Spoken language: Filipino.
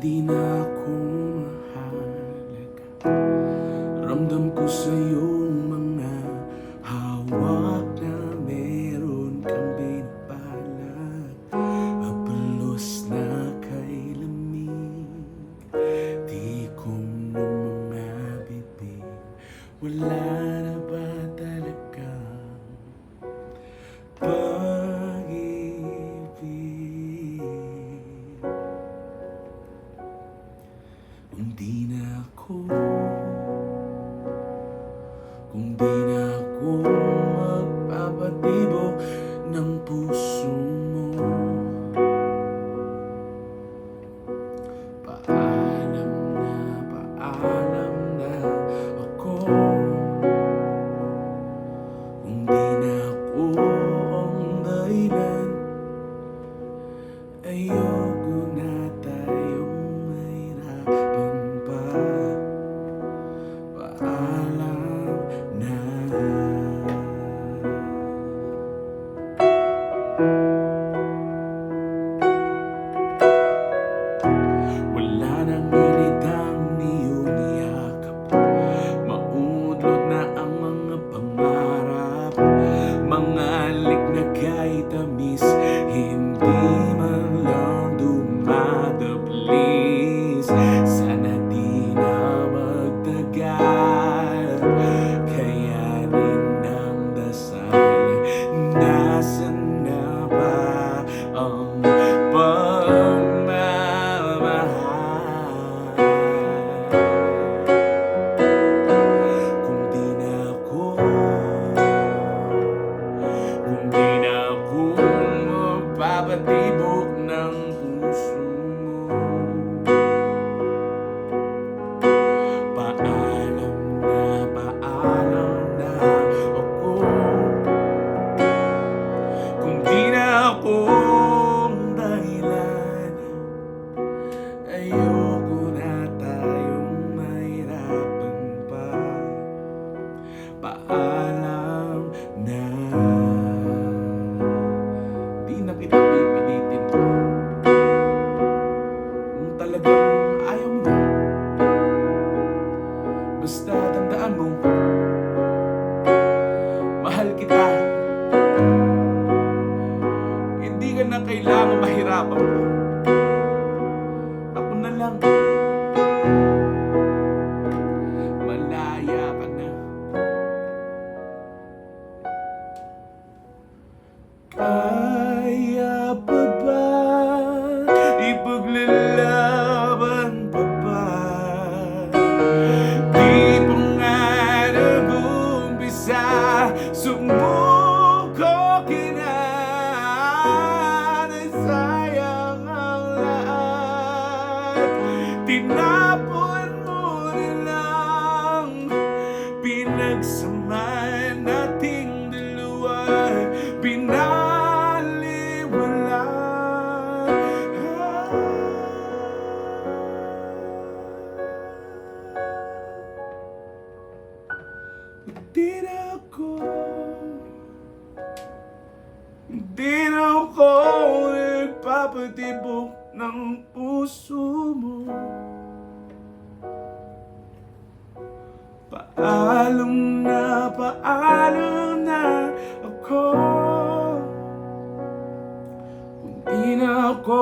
di na ako mahalaga. Ramdam ko sa'yong mga hawak na meron kang binabalak. Habalos na kay lamig, tikom ng mga bibig. Wala na ba talagang pag-ibig? Kung di na ako magpapatibok ng puso mo, paalam na ako. Kung di na ako ang dahilan, ayoko na tayong mahirapan pa. Paalam na. Wala nang initang iyong yakap, maudlot na ang mga pangarap. Mga alik na kahit tamis, hindi man lang dumadablis. Sana di na magtagal, kayanin ng dasal. Nasaan na ba ang pagmamahal? Kung di na ako magpapatibok ng puso mo, paalam na ako. Kung di na ako ang dahilan, ayoko na tayong mahirapan pa. Paalam na. Di na kita pipilitin kung talagang ayaw mo na. Basta tandaan mo, mahal kita. Hindi ka na kailangan mahirapan mo. Ako na lang, malaya ka na. Kaya pa ba ipaglalaban pa ba? Di pa nga nag-umpisa, sumuko ka na. Nasayang ang lahat, tinapon mo na lang. Pinagsamahan nating dalawa, pinaliwala. Di na ako nagpapatibok ng puso mo. Paalam na ako. Kung di na ako